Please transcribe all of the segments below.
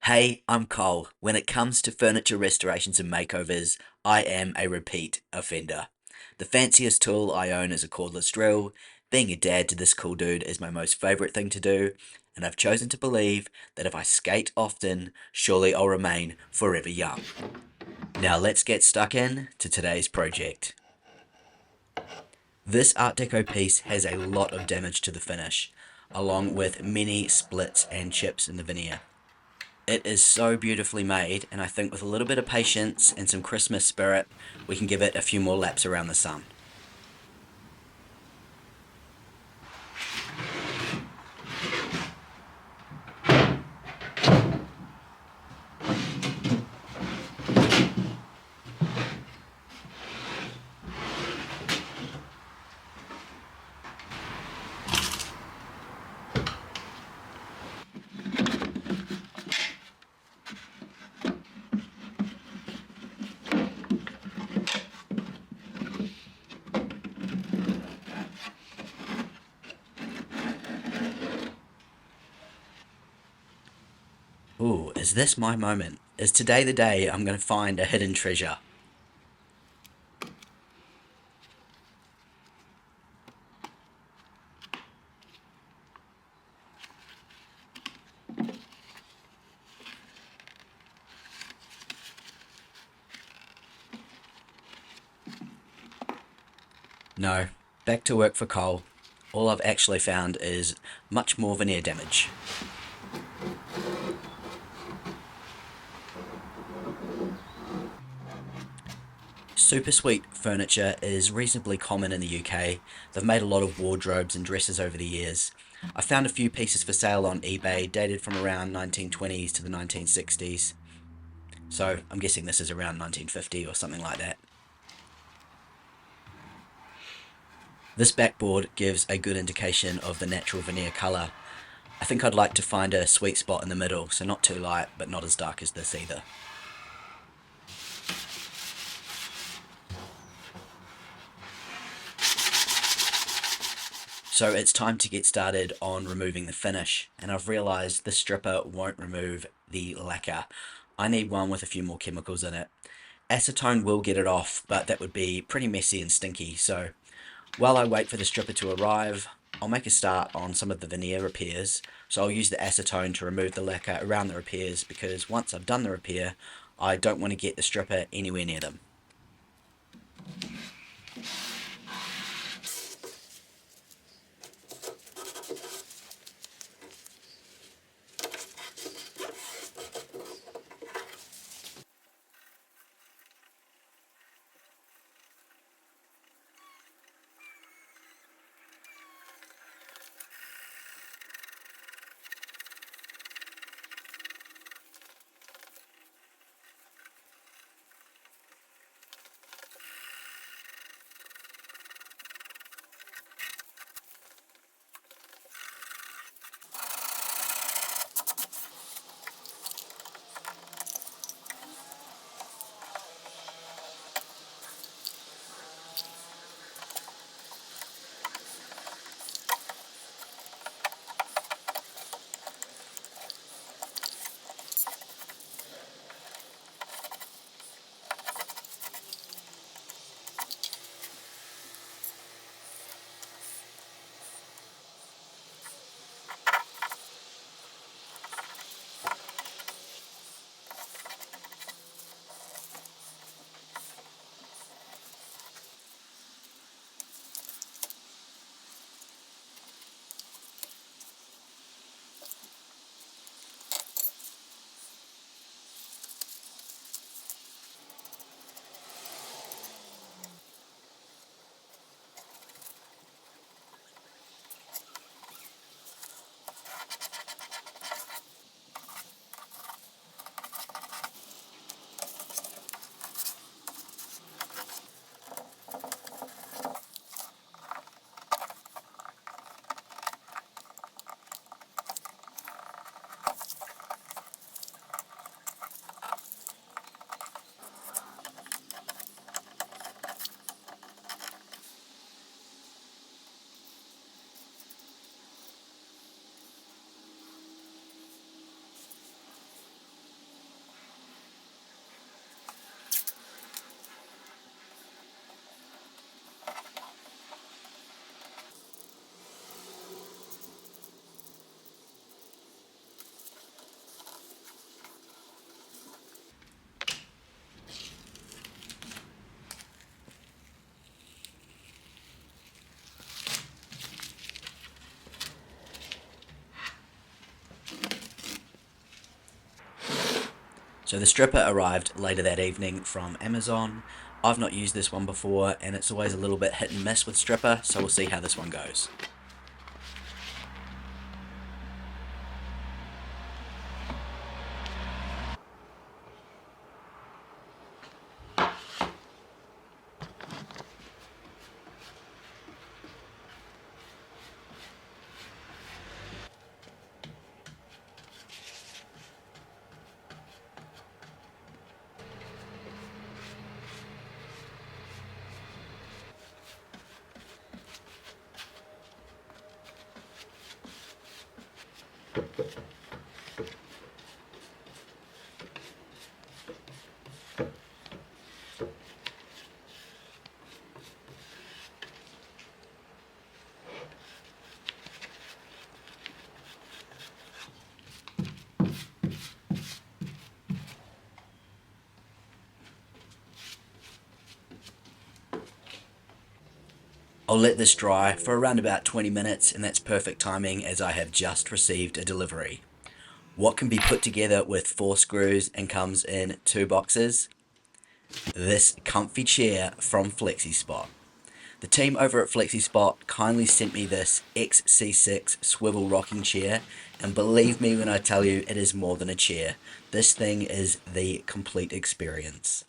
Hey, I'm Cole. When it comes to furniture restorations and makeovers, I am a repeat offender. The fanciest tool I own is a cordless drill. Being a dad to this cool dude is my most favourite thing to do, and I've chosen to believe that if I skate often, surely I'll remain forever young. Now let's get stuck in to today's project. This Art Deco piece has a lot of damage to the finish, along with many splits and chips in the veneer. It is so beautifully made, and I think with a little bit of patience and some Christmas spirit, we can give it a few more laps around the sun. Ooh, is this my moment? Is today the day I'm going to find a hidden treasure? No, back to work for Cole. All I've actually found is much more veneer damage. Super Sweet furniture is reasonably common in the UK. They've made a lot of wardrobes and dresses over the years. I found a few pieces for sale on eBay dated from around 1920s to the 1960s. So I'm guessing this is around 1950 or something like that. This backboard gives a good indication of the natural veneer colour. I think I'd like to find a sweet spot in the middle, so not too light but not as dark as this either. So it's time to get started on removing the finish, and I've realised this stripper won't remove the lacquer. I need one with a few more chemicals in it. Acetone will get it off, but that would be pretty messy and stinky, so while I wait for the stripper to arrive, I'll make a start on some of the veneer repairs. So I'll use the acetone to remove the lacquer around the repairs because once I've done the repair, I don't want to get the stripper anywhere near them. So the stripper arrived later that evening from Amazon. I've not used this one before, and it's always a little bit hit and miss with stripper, so we'll see how this one goes. I'll let this dry for around about 20 minutes, and that's perfect timing as I have just received a delivery. What can be put together with 4 screws and comes in 2 boxes? This comfy chair from FlexiSpot. The team over at FlexiSpot kindly sent me this XC6 swivel rocking chair, and believe me when I tell you, it is more than a chair. This thing is the complete experience.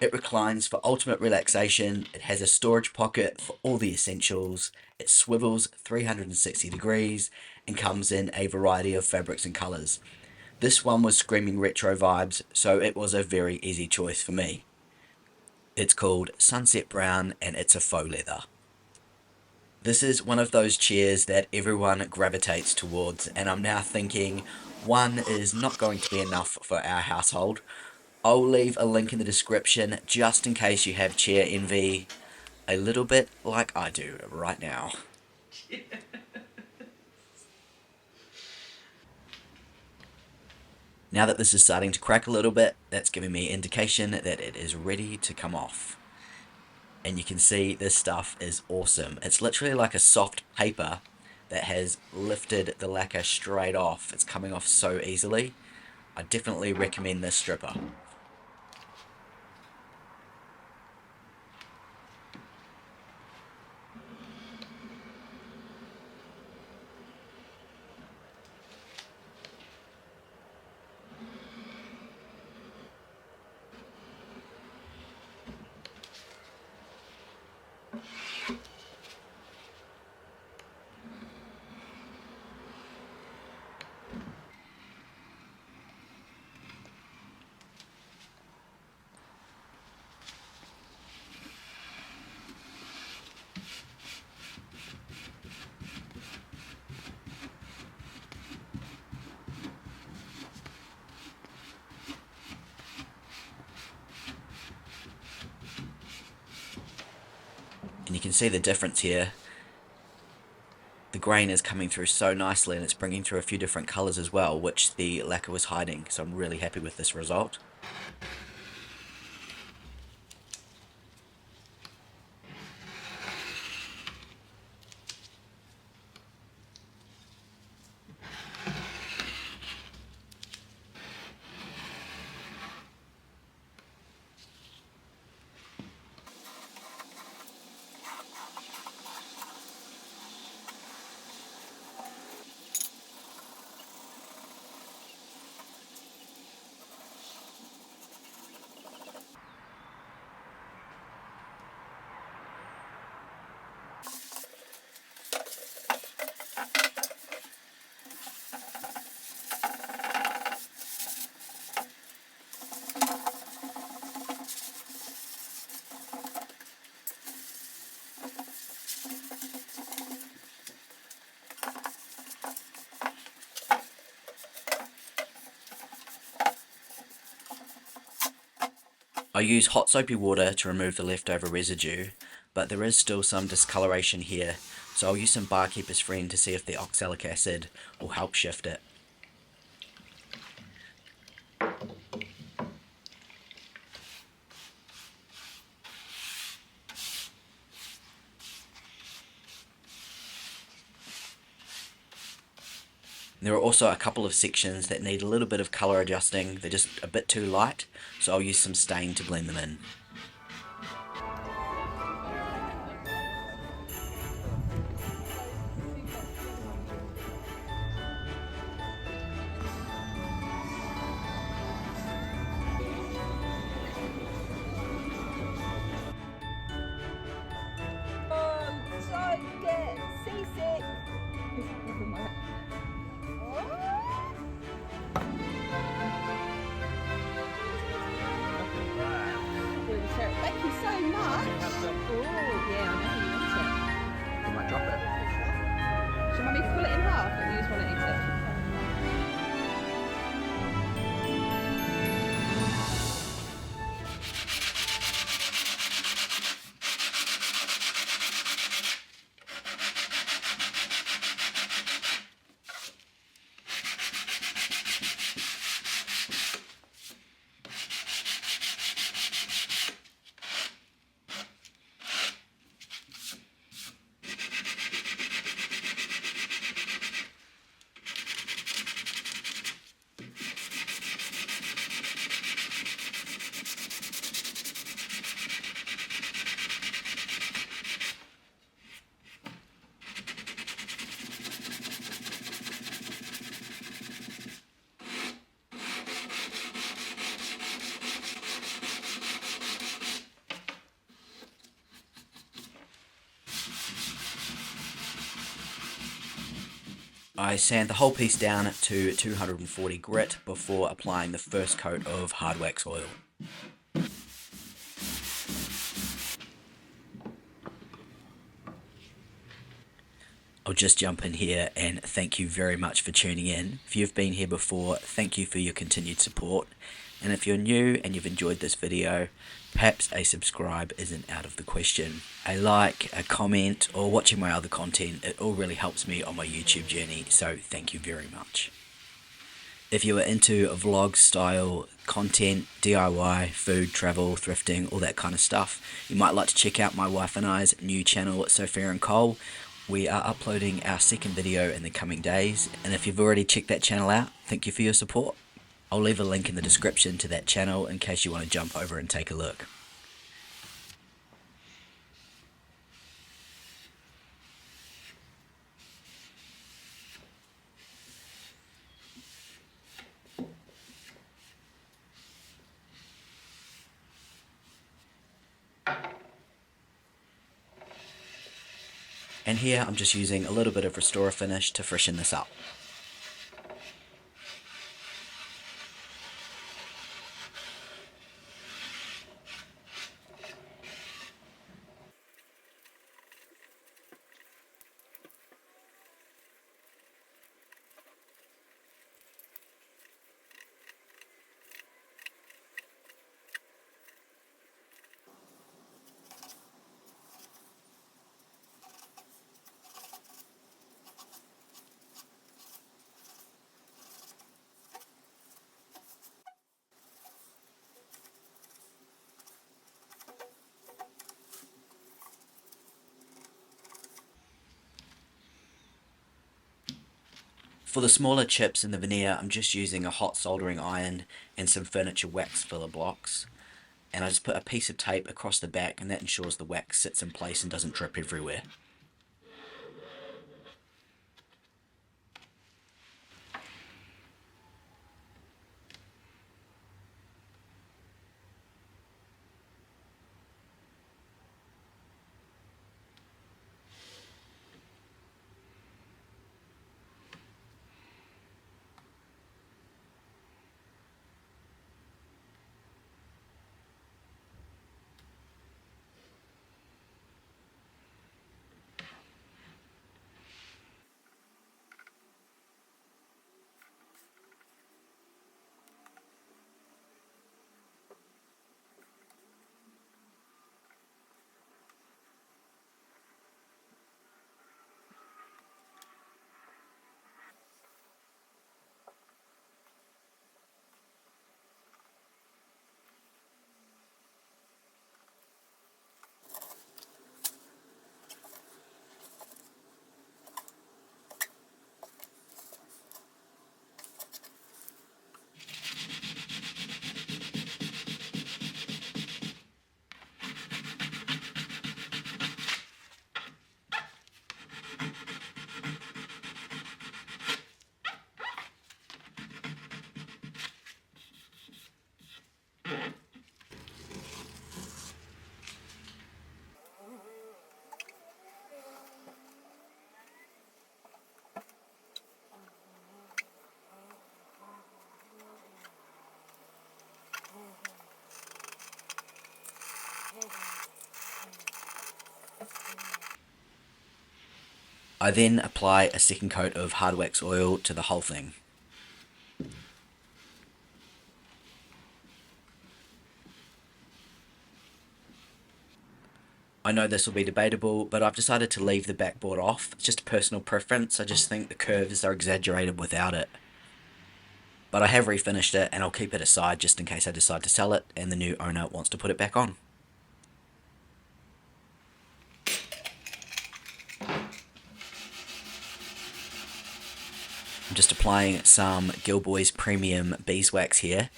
It reclines for ultimate relaxation, it has a storage pocket for all the essentials, it swivels 360 degrees, and comes in a variety of fabrics and colours. This one was screaming retro vibes, so it was a very easy choice for me. It's called Sunset Brown, and it's a faux leather. This is one of those chairs that everyone gravitates towards, and I'm now thinking one is not going to be enough for our household. I'll leave a link in the description just in case you have chair envy, a little bit like I do right now. Now that this is starting to crack a little bit, that's giving me indication that it is ready to come off. And you can see this stuff is awesome. It's literally like a soft paper that has lifted the lacquer straight off. It's coming off so easily. I definitely recommend this stripper. And you can see the difference here. The grain is coming through so nicely, and it's bringing through a few different colours as well, which the lacquer was hiding, so I'm really happy with this result. I use hot soapy water to remove the leftover residue, but there is still some discoloration here, so I'll use some Barkeeper's Friend to see if the oxalic acid will help shift it. There are also a couple of sections that need a little bit of colour adjusting. They're just a bit too light, so I'll use some stain to blend them in. Don't get seasick. Thank you so much. Oh, yeah, I know how you want it. You might drop it. Should mommy pull it in half or you just want to eat it? I sand the whole piece down to 240 grit before applying the first coat of hard wax oil. I'll just jump in here and thank you very much for tuning in. If you've been here before, thank you for your continued support. And if you're new and you've enjoyed this video, perhaps a subscribe isn't out of the question. A like, a comment, or watching my other content, it all really helps me on my YouTube journey, so thank you very much. If you are into vlog style content, DIY, food, travel, thrifting, all that kind of stuff, you might like to check out my wife and I's new channel, Sophia and Cole. We are uploading our second video in the coming days, and if you've already checked that channel out, thank you for your support. I'll leave a link in the description to that channel in case you want to jump over and take a look. And here I'm just using a little bit of Restore Finish to freshen this up. For the smaller chips in the veneer, I'm just using a hot soldering iron and some furniture wax filler blocks. And I just put a piece of tape across the back, and that ensures the wax sits in place and doesn't drip everywhere. I then apply a second coat of hard wax oil to the whole thing. I know this will be debatable, but I've decided to leave the backboard off. It's just a personal preference. I just think the curves are exaggerated without it. But I have refinished it, and I'll keep it aside just in case I decide to sell it and the new owner wants to put it back on. I'm just applying some Gilboy's Premium Beeswax here.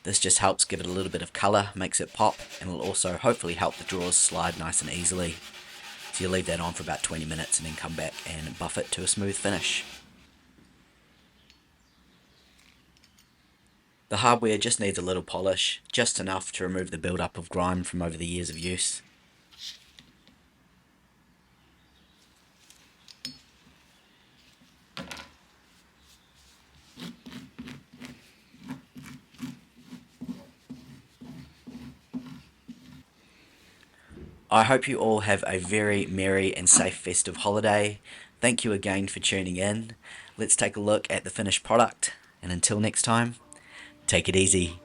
This just helps give it a little bit of colour, makes it pop, and will also hopefully help the drawers slide nice and easily. So you leave that on for about 20 minutes and then come back and buff it to a smooth finish. The hardware just needs a little polish, just enough to remove the build-up of grime from over the years of use. I hope you all have a very merry and safe festive holiday. Thank you again for tuning in. Let's take a look at the finished product, and until next time, take it easy.